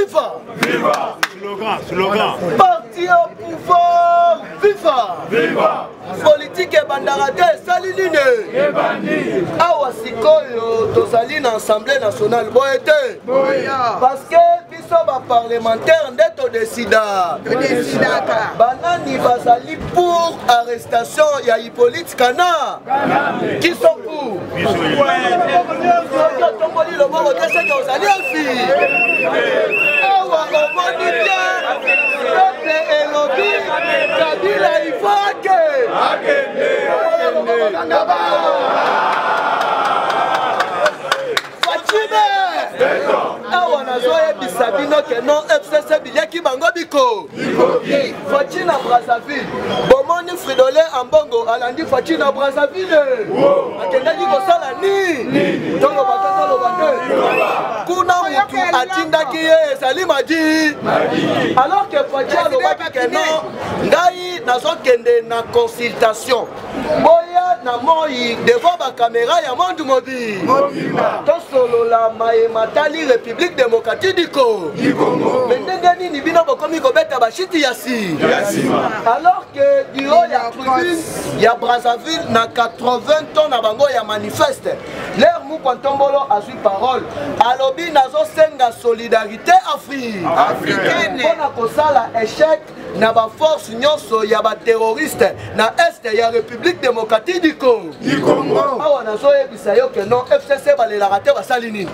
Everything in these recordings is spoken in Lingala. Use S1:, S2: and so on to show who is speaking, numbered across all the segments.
S1: viva.
S2: Viva. Slogan.
S1: Parti au pouvoir, viva.
S2: Viva.
S1: Politique et bandarate, salinine. Awa sikoyo, tosali na Assemblée nationale, boete. Parce que biso ba parlementaire ndeto décida. Banani basali pour arrestation ya Hippolyte Kana. Qui sont pour? Tomboli le mot de ce que vous allez faire. Awa omoni bien. Peuple et lobby. Kabila il faut que. Awa nazoye bisabino ke non FCC bileki bango biko. Fachi na Brazzaville. Bomoni Fridolin Ambongo alandi Fachi na Brazzaville. Akendaki kosala ni. Tongo batata lo bande. Kuna mutu atindaki ye ezali madi. Alors que Fachi alobaki ke non ngai nazokende na consultation. Boya na moi devant ba caméra ya Monde Mobile. Tosolo la matali République démocratique du Congo. Mais ndengani ni bino bokomi kobeta bashiti yasi. Alors que du haut ya tribune ya Brazzaville na 80 tonnes na bango ya manifeste. L'air mou Kwantombolo a su parole. Alobi nazo senga solidarité africaine. Pona kosala échec na ba force nyonso ya ba terroriste na est ya République démocratique du Congo. Awa nazo yebisa yo ke non FCC balela te basali nini.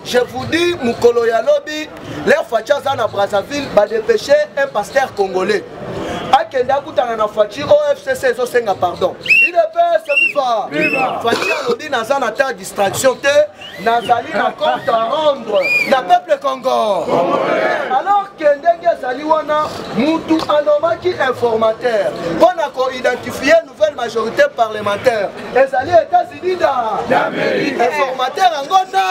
S1: Je vous dis, Moukolo Yalobi, leur Fachaza na Brazzaville va dépêcher un pasteur congolais. Akenda Koutana na Fachi, OFCC, Zosenga, pardon. Il est fait, c'est viva. Fachi Alobi n'a pas ta distraction, Nazali n'a compte à rendre, la peuple Congo. Alors que Ndenge Saliwana, Moutou Anomaki informateur, on a identifié une nouvelle majorité parlementaire. Les alliés États-Unis d'Amérique. Informateur Angona.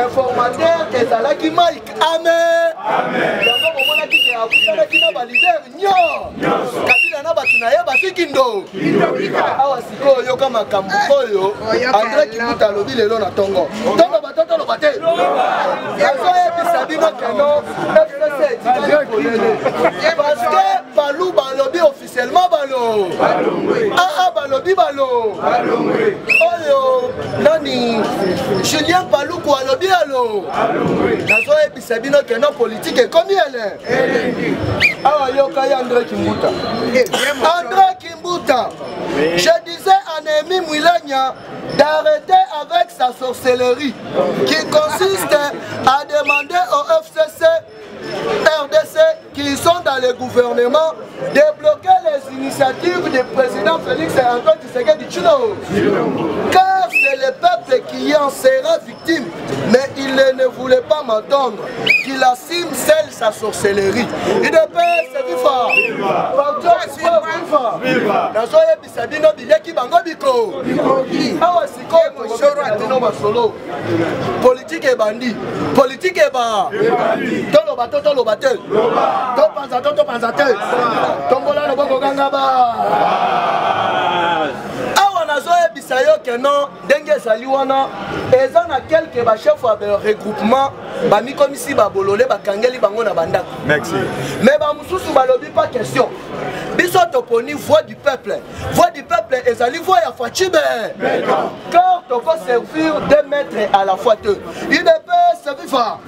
S1: Informateur Ezalaki Mike. Amen. D'abord, on a dit qu'il y a un leader. Kabila na batunaye basikindo. Awa siko yo kama kambukoyo. André Kibuta lobi lelo na tongo. Tongo batoto lo bate. Yazo ebisabino keno. FCC parce que Balou balobi officiellement balo. Balobi balo. Oyo nani Julien Balou ko alobi alo. Yazo ebisabino keno politique et comme elle est. Awa yo kaya André Kimbuta. André Kimbuta. Je disais à Némi Mouilania d'arrêter avec sa sorcellerie qui consiste à demander au FCC, RDC qui sont dans le gouvernement de bloquer les initiatives du président Félix Antoine Tshisekedi Tshilombo. Car c'est le peuple qui en sera victime. Mais il ne voulait pas m'entendre qu'il assume seul sa sorcellerie. Il de paix, c'est viva. Nazoye bisabino bileki bango biko. Awa siko politique et bandit. Politique et ba. Tolo bato tolo batel. To panza tel. Tombola no boko ganga ba. Awa nazoye bisayo ke non denge saliwana ezana quelques ba chef de regroupement ba mi comme si ba bololé ba kangeli bango na bandako.
S2: Merci.
S1: Mais ba mususu balobi pas question. Biso toponi voix du peuple. Voix du peuple ezali voix ya Fachibe. Car toko servir deux maîtres à la fois deux. Il ne peut se vivre.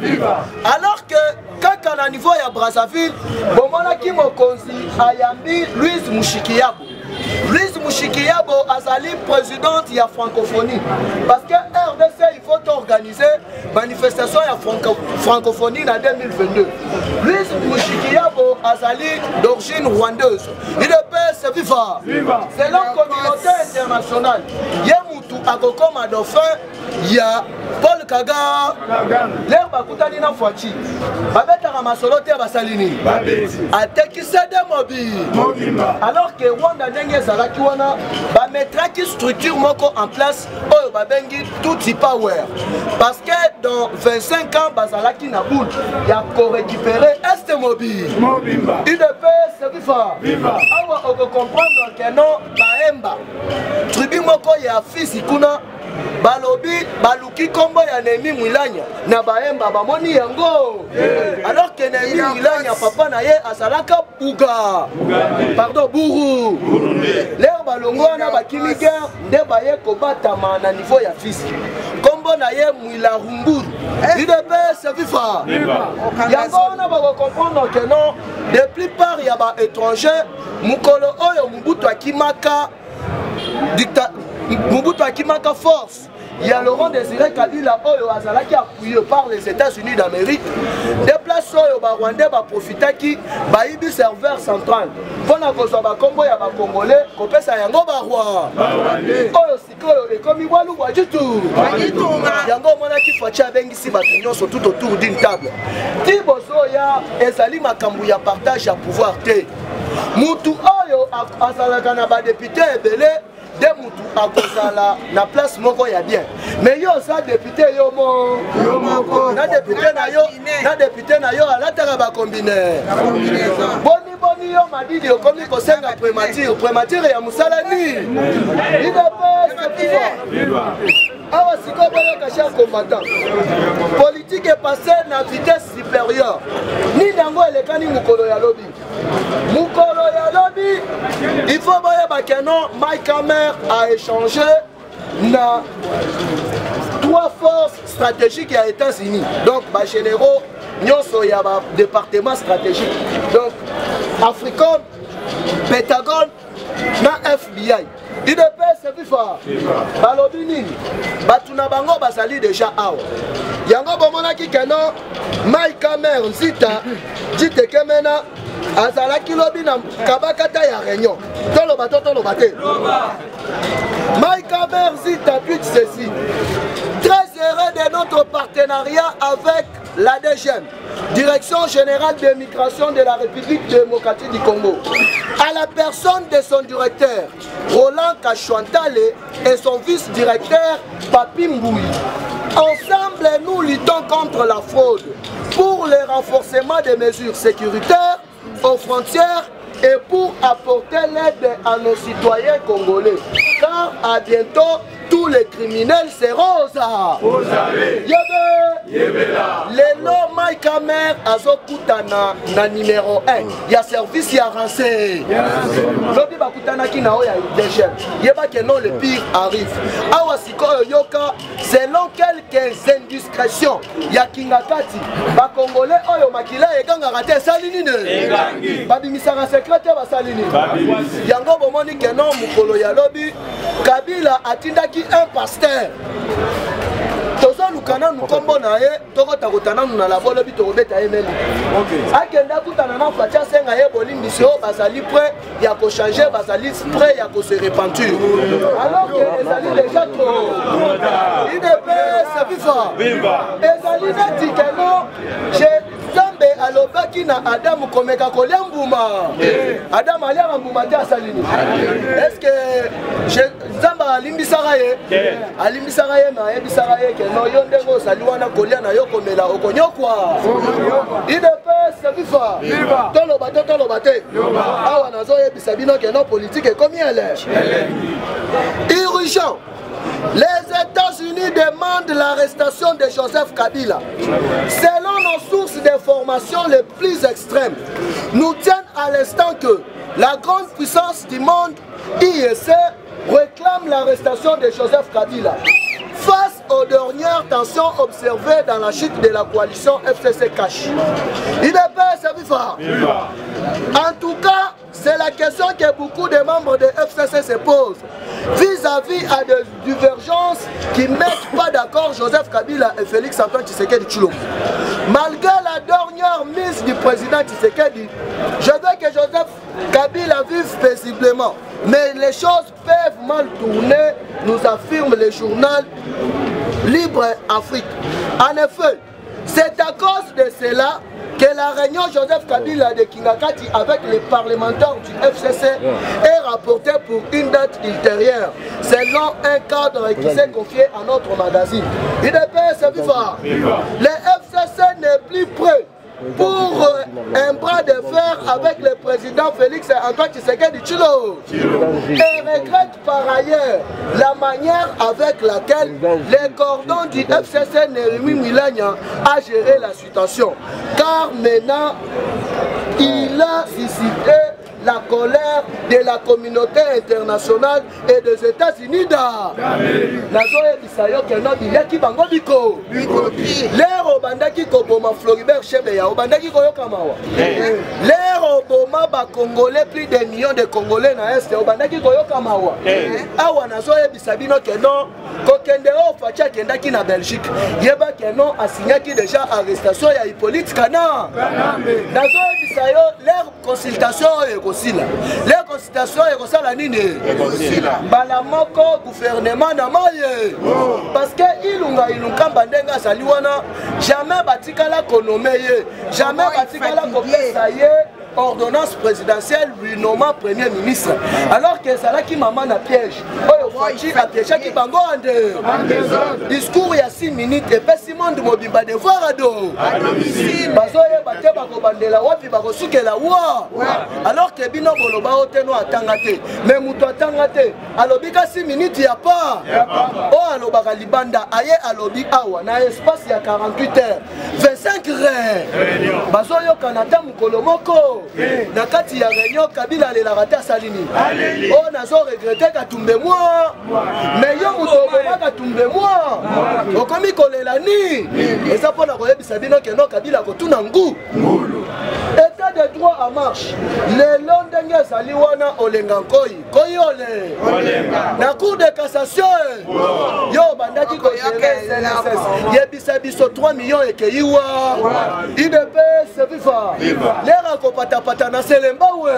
S1: Alors que quand on a niveau ya Brazzaville, bomona ki mokonzi ayambi Louise Mushikiyabo. Louise Mushikiyabo azali présidente ya francophonie. Parce que RDC il faut organiser manifestation ya francophonie en 2022. Louise Mushikiyabo azali d'origine rwandaise. Il peut se vivre. C'est la communauté internationale. Yemutu akokoma dauphin ya Paul Kagame. L'air bakutani na Fachi. Babeta masolo te basalini. Ateki sede mobile. Alors que Rwanda ndenge zalaki wana ba mettra qui structure moko en place oyo babengi tout power. Parce que dans 25 ans bazalaki na boule ya ko récupérer este mobile. Il peut se vivre. Awa on peut comprendre que non baemba. Tribu moko ya fils kuna balobi baluki kombo ya Nemi Mwilanya na baemba bamoni yango alors que Nemi Mwilanya papa na ye asalaka buga pardon buru l'air balongo na bakimi guerre nde baye kobatama na niveau ya fils kombo na ye Mwila Rumburu UDPS viva yango na ba comprendre que non de plupart ya ba étranger mukolo oyo Mobutu akimaka Mobutu akimaka force. Il y a Laurent Désiré Kabila oyo azalaki appuyé par les États-Unis d'Amérique. Des places oyo ba Rwandais ba profita ki ba ibi serveur central. Pona kozwa ba kombo ya ba Congolais kopesa yango ba roi. Oyo sikoyo ekomi walu wajitu. Yango mona ki fachi abengisi ba nyonso tout autour d'une table. Ti bozo ya ezali makambu ya partage ya pouvoir te. Mutu oyo azalaka na ba député ebele de mutu akozala na place moko ya bien mais yo sa député yo moko na député na yo alataka ba combiner boni yo madidi okomi kosenga prémature ya musala ni awa sikoyo boyoka cher combattant politique est passé na vitesse supérieure ni nango elekani mukolo ya lobi il faut boyeba que non Mike Hammer a échangé na 3 forces stratégiques à États-Unis donc ba généraux nyonso ya ba département stratégique donc Africom Pentagone na FBI UDPS viva balobi nini batu na bango basali déjà awa yango bomonaki que non Mike Hammer nzita jiteke mena azalaki lobi na kabakata ya réunion toloba te Mike Hammer zita tweet ceci très heureux de notre partenariat avec la DGM Direction Générale de Migration de la République démocratique du Congo à la personne de son directeur Roland Kachouantale et son vice-directeur Papi Mboui. Ensemble nous luttons contre la fraude pour le renforcement des mesures sécuritaires aux frontières et pour apporter l'aide à nos citoyens congolais. Car à bientôt, tous les criminels seront aux arts. Lelo Mike Hammer azokutana na numéro 1. Il y a service, il y a renseigné. Lobi bakutana ki na oya DGM. Yeba que non le pire arrive. Awa sikoyo yoka selon quelques indiscrétions. Ya Kingakati ba Congolais oyo makila eganga raté salini ne. Babimisaka secrétaire ba salini. Yango bomoni que non mukolo ya lobi Kabila atindaki un pasteur. Tozo lukana nukombo na ye toko takotana na la bolobi tokobeta emeli. Akenda kutana na facha senga ye bolimbisio basali prêt ya ko changer basali prêt ya ko se repentir. Alors que ezali déjà trop. UDPS viva. Ezali neti keno Zambe alobaki na Adam komeka kolia mbuma. Adam alia mbuma te asalini. Est-ce que Zamba alimbisaka ye? Alimbisaka ye na yebisaka ye ke no yondengo saliwana kolia na yo komela okonyokwa. UDPS viva. Toloba te. Awa nazo yebisa bino ke no politique ekomi ele. Urgent. Les États-Unis demandent l'arrestation de Joseph Kabila. Selon nos sources d'information les plus extrêmes, nous tiennent à l'instant que la grande puissance du monde, IEC, réclame l'arrestation de Joseph Kabila. Face aux dernières tensions observées dans la chute de la coalition FCC-Cash. UDPS viva. En tout cas, c'est la question que beaucoup de membres de FCC se posent vis-à-vis à des divergences qui ne mettent pas d'accord Joseph Kabila et Félix Antoine Tshisekedi Tshilombo. Malgré la dernière mise du président Tshisekedi, je veux que Joseph Kabila vive paisiblement. Mais les choses peuvent mal tourner, nous affirme le journal Libre Afrique. En effet, c'est à cause de cela que la réunion Joseph Kabila de Kingakati avec les parlementaires du FCC est rapportée pour une date ultérieure, selon un cadre qui s'est confié à notre magazine. UDPS viva. Le FCC n'est plus prêt pour un bras de fer avec le président Félix Antoine Tshisekedi Tshilombo. Et regrette par ailleurs la manière avec laquelle les cordons du FCC Nerimi Milania a géré la situation. Car maintenant, il a suscité la colère de la communauté internationale et des États-Unis. L'air au bandaki koboma Floribert Chebeya, au bandaki koyokamawa. L'air au boma ba Congolais, plus de millions de Congolais na Est, au bandaki koyokamawa. Awa nazo ebisabino keno, kokende o facha kendaki na Belgique. Yeba keno a signé déjà arrestation ya Hippolyte Kana. Nazo ebisayo l'air consultation et les consultations et la nini balamoko gouvernement na maye parce que ilunga bandenga saliwana jamais batikala konomeye jamais batikala kopesa ye ordonnance présidentielle lui nommant premier ministre alors que ça là qui maman na piège oyo fachi a piège qui bango ande discours ya 6 minutes et pessimon de mobimba de voir ado bazoye bate bako bandela wapi bako sukela wa alors que bino boloba oteno atangate mais muto atangate alobi ka 6 minutes ya pas o alobaka libanda aye alobi awa na espace ya 48 heures 25 heures bazoyo kanata mukolo moko na kati ya réunion Kabila le larata salini on a so regretté Katumbe moi mais yo muto ba Katumbe moi okomi kolela ni eza pona koyebisa bino ke no Kabila ko tuna ngu état de droit en marche le londenge sali wana olenga koyi ole na cour de cassation yo bandaki ko yebisa biso 3 millions et keyiwa IDPS viva lera ko pata na selemba we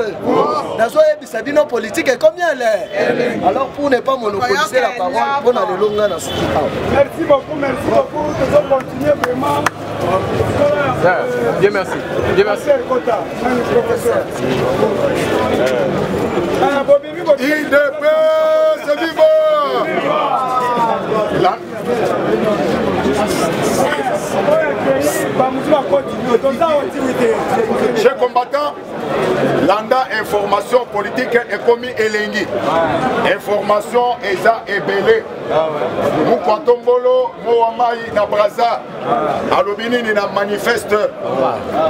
S1: nazo yebisa bino politique et combien le alors pour ne pas monopoliser la parole pour na le longa na suki.
S2: Merci beaucoup, nous allons continuer vraiment.
S3: Bien merci. Bien merci.
S2: IDPS viva! Chers combattants, l'anda information politique est commis elengi. Information eza ebele. Mukwatombolo, Moamai na Braza, Alobini na manifeste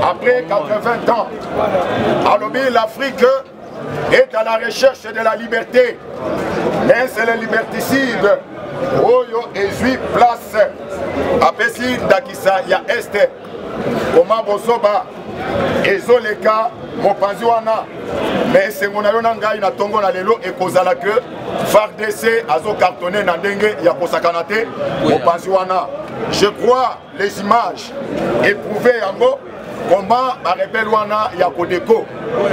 S2: après 80 ans. Alobi l'Afrique est à la recherche de la liberté. Mais c'est le liberticide. Oyo ezui place. Apesi Dakisa ya Este. Comment Bosoba ezoleka mopanzi wana mais sengona yo na ngai na tongo na lelo ekozala que FARDC azo cartonné na ndenge ya kosakana te mopanzi wana. Je crois les images éprouvées yango comment barepel wana ya Kodeko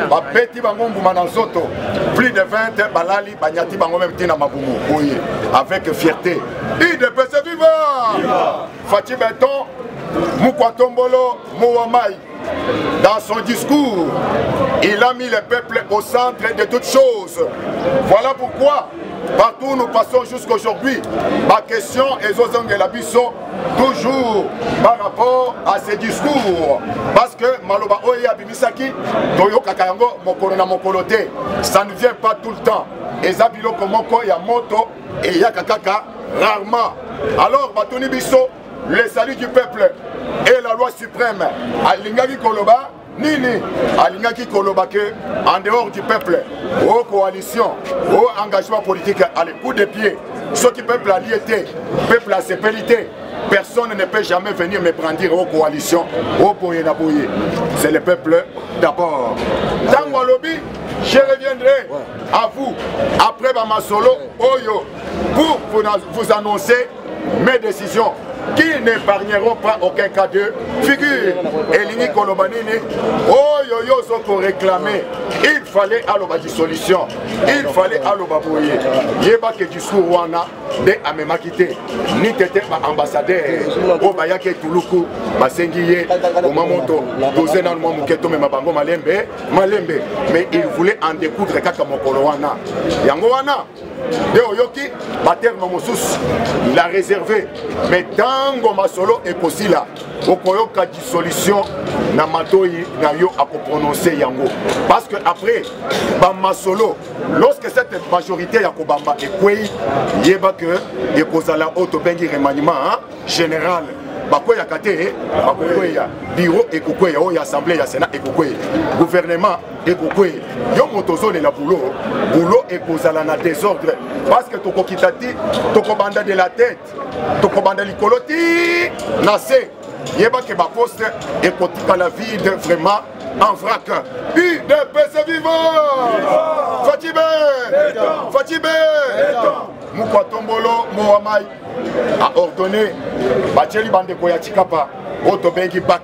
S2: bapeti bango mbuma na nzoto plus de 20 balali banyati bango même tina mabumu boye avec fierté. IDPS viva! Fati Beton Mukwatombolo Moamai, dans son discours, il a mis le peuple au centre de toutes choses. Voilà pourquoi, partout où nous passons jusqu'aujourd'hui, ma question est aux de la Bisson, toujours par rapport à ces discours. Parce que Maloba Oya Bimisaki, Toyo Kakayango, Mokolo na Mokolote, ça ne vient pas tout le temps. Et Zabilo Komoko, Yamoto et Yakakaka, rarement. Alors, Batoni Bisso, le salut du peuple et la loi suprême. Alingaki Koloba, Nini, Alingaki Koloba que en dehors du peuple, aux coalitions, aux engagements politiques, à l'écoute des pieds, ce qui peuple a liété, peuple a sépélité. Personne ne peut jamais venir me brandir aux coalitions, aux boyé na boyé. C'est le peuple d'abord. Dans Walobi, je reviendrai à vous après Bamasolo, Oyo, pour vous annoncer mes décisions qui n'épargneront pas aucun cas de figure. Elini Kolobanini, Oyo yo zoko réclamé, il fallait aloba dissolution, il fallait aloba boye. Yeba que discours wana, nde amemaki te ni tete baambassadeur oyo bayaki etuluku basengi ye oma moto doze nanu mwa moke tomema bango malembe mais il voulait en découdre kaka mokolo wana yango wana nde oyoki baterme mosusu la réservé mais ntango masolo ekosila okoyoka dissolution na matoi na yo akoprononce yango parce que après bamasolo lorsque cette majorité ya kobamba ekwei yeba que ekozala oyo tobengi remaniement général bakweyaka te bakokweya bureau ekokweya oyo assemblée ya sénat ekokweya gouvernement ekokweya yo moto ozolela boulot ekozala na désordre parce que tokokita ti tokobanda de la tête tokobanda likolo ti na se yeba ke baposte ekotikala vide vraiment en vrac. UDPS vivant! Fatibé! Mukwatombolo Mohamai a ordonné Bacheli Bandeko ya Chikapa Otobengi Bak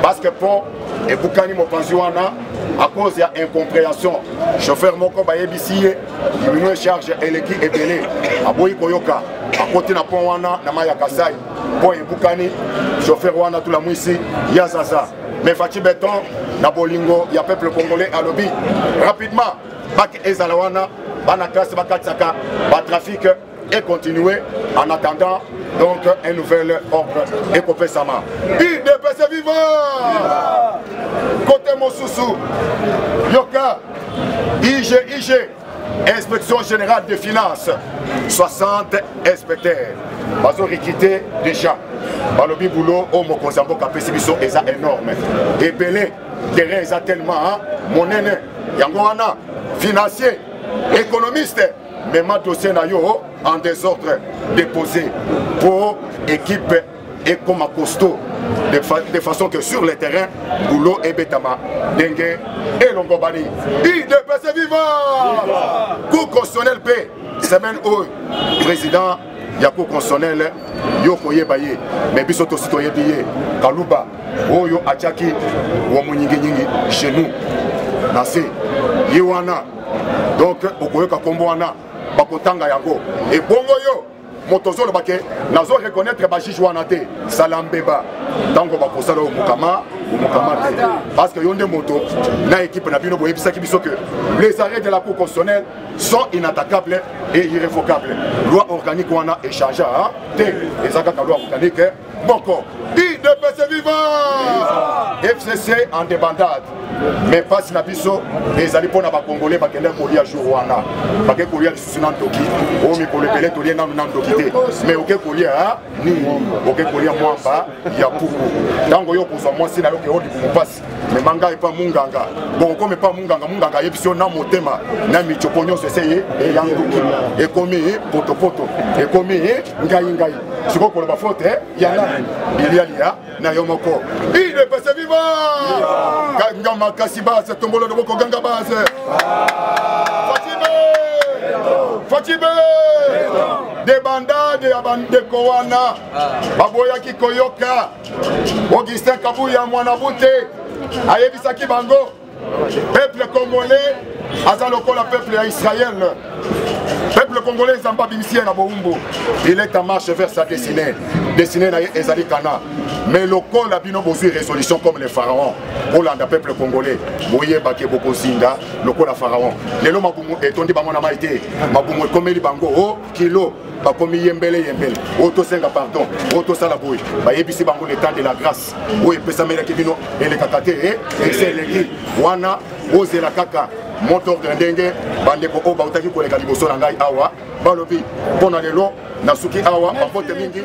S2: parce que pour et Boukani Mopanziwana à cause de l'incompréhension chauffeur Moko Bayebisiye diminuer charge eleki ebele aboyi koyoka à côté na pont wana na Maya Kasai pour et Boukani chauffeur wana tout la mwisi Yazaza mais Fatih Béton na bolingo ya peuple congolais à lobby rapidement Bak Ezalawana bana classe bakatsaka ba trafic et continuer en attendant donc un nouvel ordre épopée sama. UDPS vivant! Côté Mosusu, Yoka, IG, Inspection Générale des Finances, 60 inspecteurs. Bazo requitté déjà. Balobi boulot, au Mokozambo Kapesibiso, est énorme. Et belé, terrain est tellement, mon aîné, Yangoana, financier, économiste. Mais ma dossier na yo en désordre déposé pour équipe et comme costaud de façon que sur le terrain boulot et betama dengue et longobani UDPS vivant cour constitutionnel paix semaine où président ya cour constitutionnel yo koye baye mais biso to citoyen biye kaluba oyo achaki wa munyingi chez nous nasi yiwana donc okoyoka kombo wana bakotanga yango et bongo yo motozolo bake nazo reconnaître ba juge wana te salambeba tango bakosala o mukama te parce que yonde moto na équipe na bino boyebisa ki biso que les arrêts de la cour constitutionnelle sont inattaquables et irrévocables loi organique wana échange te ezaka ka loi organique boko UDPS vivant FCC en débandade mais pas si na biso ezali pona ba congolais bakende kolia jour wana bake kolia lisusu na ntoki o mikolo ebele tolie nanu na ntoki te mais oke kolia ni oke kolia mwamba ya puku ntango yo kozwa mwasi na yo ke odi kumupasi mais manga epa munganga bon comme pas munganga yebiso na motema na michopo nyonso eseye eyanduki ekomi potopoto ekomi ngai siko koloba faute ya nani bilialia na yo moko UDPS vivant ngama kasi base tombolo de boko ganga base Fatibé des bandades ya bande kowana baboya ki koyoka Augustin Kabuya mwana bute ayebisaki bango peuple congolais azaloko la peuple ya Israël peuple congolais zamba bimisier na boumbo il est en marche vers sa destinée na ezali kana mais le col a bino besoin résolution comme les pharaons pour l'anda peuple congolais boye bake boko zinda le col a pharaon lelo mabumu etondi bango na maite mabumu ekomeli bango o kilo bakomi yembele auto senga pardon auto sala boy bayebisi bango le temps de la grâce o epesa mela kibino ele kakate et c'est l'équipe wana ozela kaka moteur de ndenge bandeko o bautaki koleka liboso na ngai awa balobi pona lelo nasuki awa bapote mingi